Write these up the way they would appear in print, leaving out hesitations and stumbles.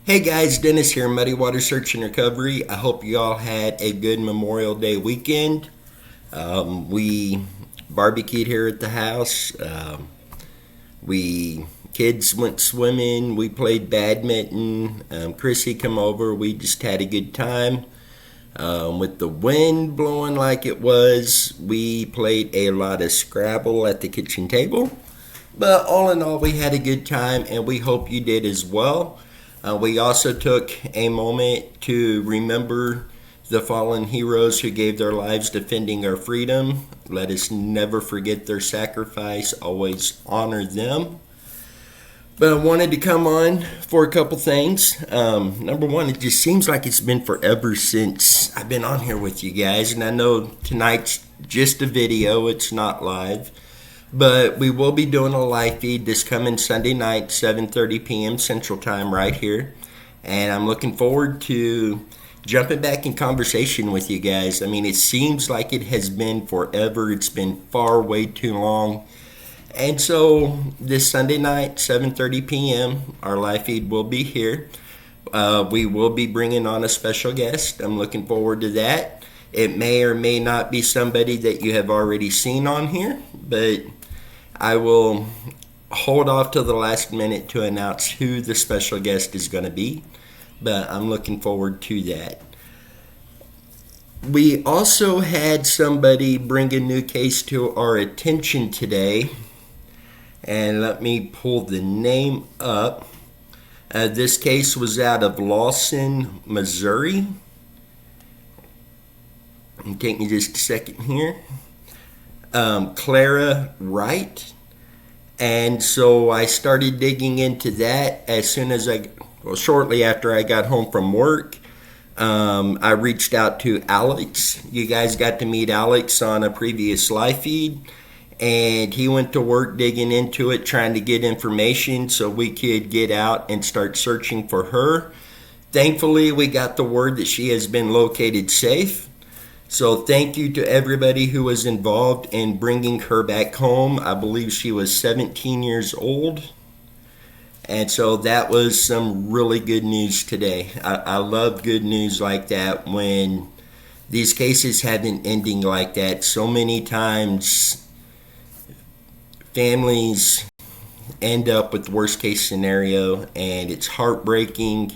Hey guys, Dennis here, Muddy Water Search and Recovery. I hope you all had a good Memorial Day weekend. We barbecued here at the house. We kids went swimming. We played badminton. Chrissy come over. We just had a good time. With the wind blowing like it was, we played a lot of Scrabble at the kitchen table. But all in all, we had a good time, and we hope you did as well. We also took a moment to remember the fallen heroes who gave their lives defending our freedom. Let us never forget their sacrifice, always honor them. But I wanted to come on for a couple things. Number one, it just seems like it's been forever since I've been on here with you guys, and I know tonight's just a video, it's not live. But we will be doing a live feed this coming Sunday night, 7:30 p.m. Central Time right here. And I'm looking forward to jumping back in conversation with you guys. I mean, it seems like it has been forever. It's been far way too long. And so this Sunday night, 7:30 p.m., our live feed will be here. We will be bringing on a special guest. I'm looking forward to that. It may or may not be somebody that you have already seen on here, but I will hold off till the last minute to announce who the special guest is going to be, but I'm looking forward to that. We also had somebody bring a new case to our attention today, and let me pull the name up. This case was out of Lawson, Missouri. Take me just a second here. Clara Wright. And so I started digging into that shortly after I got home from work. I reached out to Alex. You guys got to meet Alex on a previous live feed. And he went to work digging into it, trying to get information so we could get out and start searching for her. Thankfully, we got the word that she has been located safe. So thank you to everybody who was involved in bringing her back home. I believe she was 17 years old. And so that was some really good news today. I love good news like that when these cases have an ending like that. So many times families end up with the worst case scenario, and it's heartbreaking.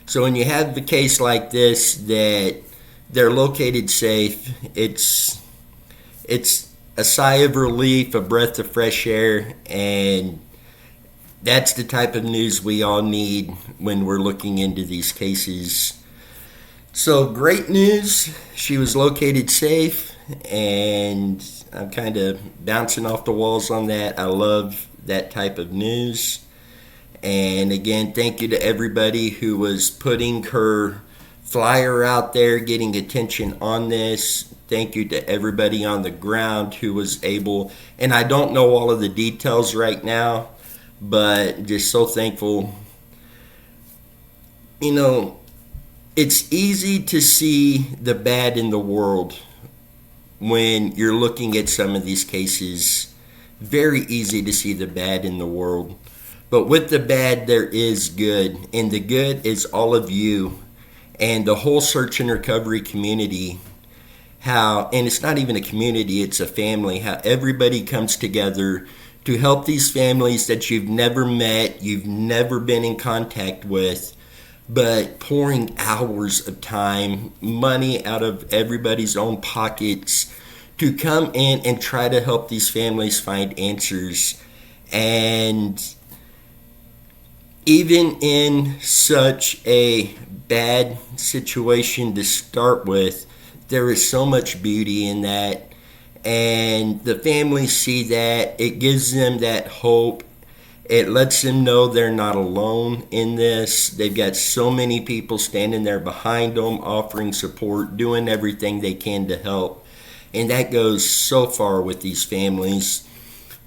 So when you have a case like this that they're located safe, it's a sigh of relief, a breath of fresh air, and that's the type of news we all need when we're looking into these cases. So great news, she was located safe, and I'm kind of bouncing off the walls on that. I love that type of news. And again, thank you to everybody who was putting her flyer out there, getting attention on this. Thank you to everybody on the ground who was able, and I don't know all of the details right now, but just so thankful. You know, it's easy to see the bad in the world when you're looking at some of these cases. Very easy to see the bad in the world. But with the bad, there is good, and the good is all of you and the whole search and recovery community. And it's not even a community, it's a family, how everybody comes together to help these families that you've never met, you've never been in contact with, but pouring hours of time, money out of everybody's own pockets to come in and try to help these families find answers. And even in such a bad situation to start with, there is so much beauty in that, and the families see that. It gives them that hope. It lets them know they're not alone in this. They've got so many people standing there behind them, offering support, doing everything they can to help, and that goes so far with these families.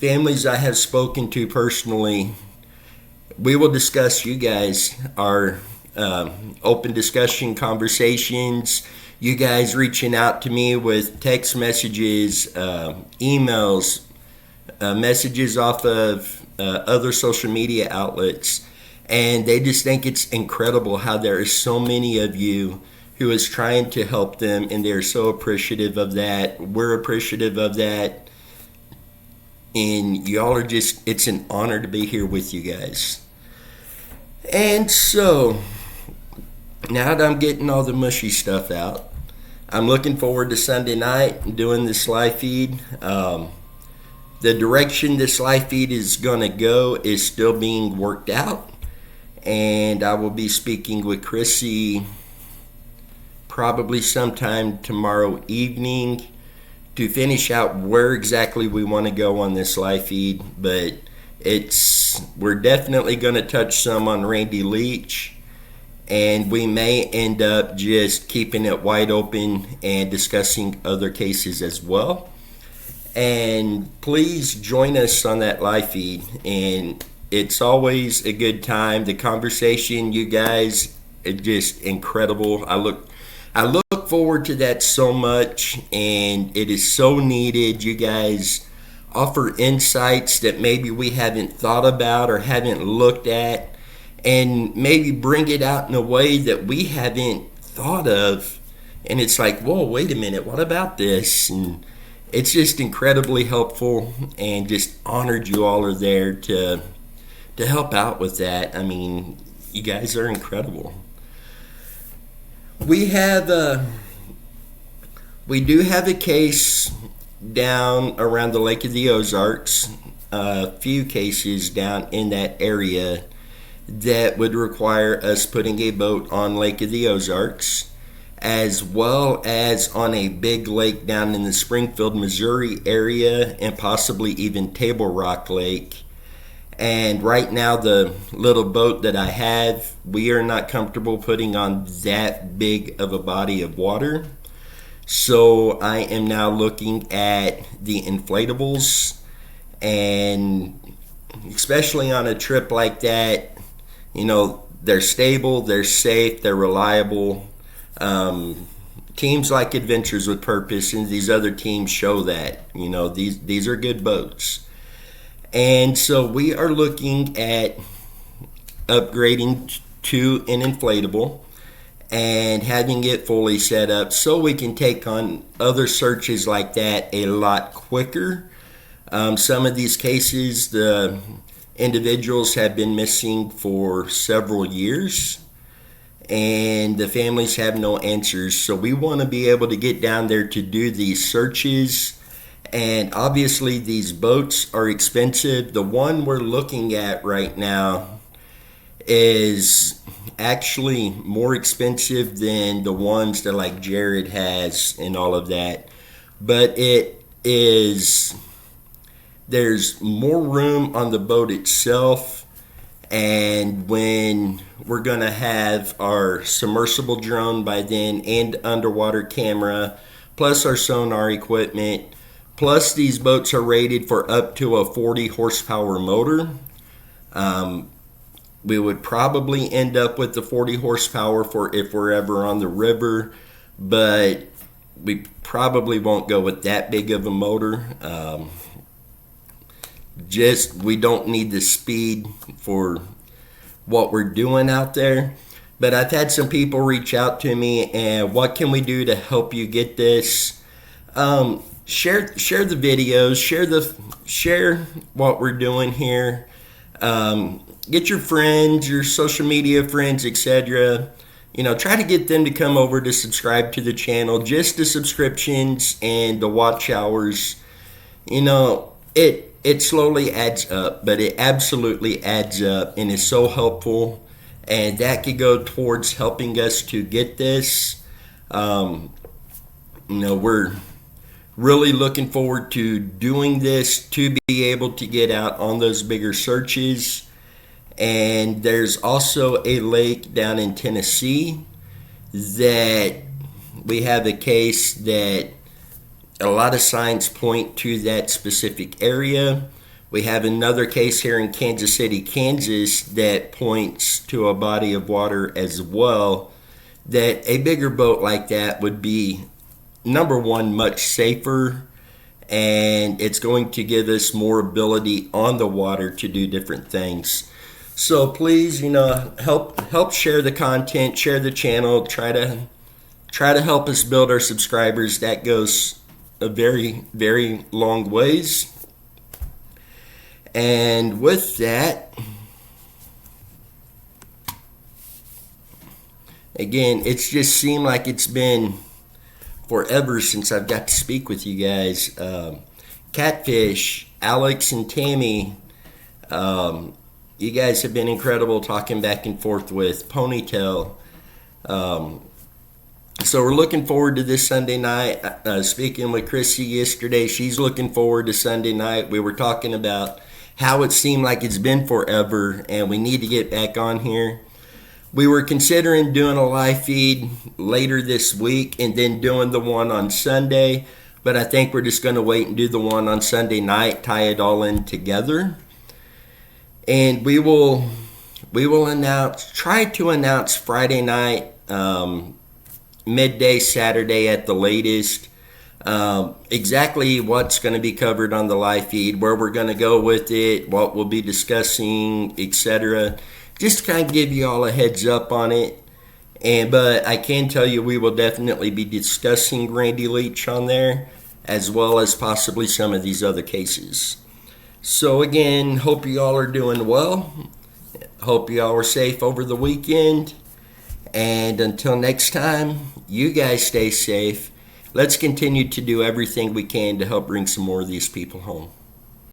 Families I have spoken to personally, we will discuss, you guys, our open discussion conversations, you guys reaching out to me with text messages, emails, messages off of other social media outlets. And they just think it's incredible how there are so many of you who is trying to help them, and they're so appreciative of that. We're appreciative of that. And y'all are just, it's an honor to be here with you guys. And so, now that I'm getting all the mushy stuff out, I'm looking forward to Sunday night doing this live feed. The direction this live feed is going to go is still being worked out. And I will be speaking with Chrissy probably sometime tomorrow evening to finish out where exactly we want to go on this live feed. But we're definitely going to touch some on Randy Leach, and we may end up just keeping it wide open and discussing other cases as well. And please join us on that live feed, and it's always a good time. The conversation, you guys, are just incredible. I look forward to that so much, and it is so needed. You guys offer insights that maybe we haven't thought about or haven't looked at, and maybe bring it out in a way that we haven't thought of. And it's like, whoa, wait a minute, what about this? And it's just incredibly helpful, and just honored you all are there to help out with that. I mean, you guys are incredible. We do have a case down around the Lake of the Ozarks, a few cases down in that area that would require us putting a boat on Lake of the Ozarks, as well as on a big lake down in the Springfield, Missouri area, and possibly even Table Rock Lake. And right now, the little boat that I have, we are not comfortable putting on that big of a body of water. So I am now looking at the inflatables, and especially on a trip like that, you know, they're stable, they're safe, they're reliable. Teams like Adventures with Purpose, and these other teams show that, you know, these are good boats. And so we are looking at upgrading to an inflatable and having it fully set up so we can take on other searches like that a lot quicker. Some of these cases, the individuals have been missing for several years, and the families have no answers. So we want to be able to get down there to do these searches. And obviously these boats are expensive. The one we're looking at right now is actually more expensive than the ones that like Jared has and all of that. But there's more room on the boat itself. And when we're going to have our submersible drone by then, and underwater camera, plus our sonar equipment, plus these boats are rated for up to a 40 horsepower motor. We would probably end up with the 40 horsepower for if we're ever on the river, but we probably won't go with that big of a motor. We don't need the speed for what we're doing out there. But I've had some people reach out to me, and what can we do to help you get this? Share the videos, share what we're doing here. Get your friends, your social media friends, etc. You know, try to get them to come over to subscribe to the channel. Just the subscriptions and the watch hours, you know, it slowly adds up, but it absolutely adds up and is so helpful. And that could go towards helping us to get this. You know, we're really looking forward to doing this to be able to get out on those bigger searches. And there's also a lake down in Tennessee that we have a case that a lot of signs point to that specific area. We have another case here in Kansas City, Kansas that points to a body of water as well, that a bigger boat like that would be, number one, much safer, and it's going to give us more ability on the water to do different things. So please, help share the content, share the channel, try to help us build our subscribers. That goes a very, very long ways. And with that, again, it's just seemed like it's been forever since I've got to speak with you guys. Catfish, Alex and Tammy, you guys have been incredible talking back and forth with Ponytail. So we're looking forward to this Sunday night. Speaking with Chrissy yesterday, she's looking forward to Sunday night. We were talking about how it seemed like it's been forever and we need to get back on here. We were considering doing a live feed later this week and then doing the one on Sunday, but I think we're just going to wait and do the one on Sunday night, tie it all in together. And we will try to announce Friday night, midday Saturday at the latest, exactly what's going to be covered on the live feed, where we're going to go with it, what we'll be discussing, etc. Just to kind of give you all a heads up on it. But I can tell you we will definitely be discussing Randy Leach on there, as well as possibly some of these other cases. So again, hope you all are doing well. Hope you all are safe over the weekend. And until next time, you guys stay safe. Let's continue to do everything we can to help bring some more of these people home.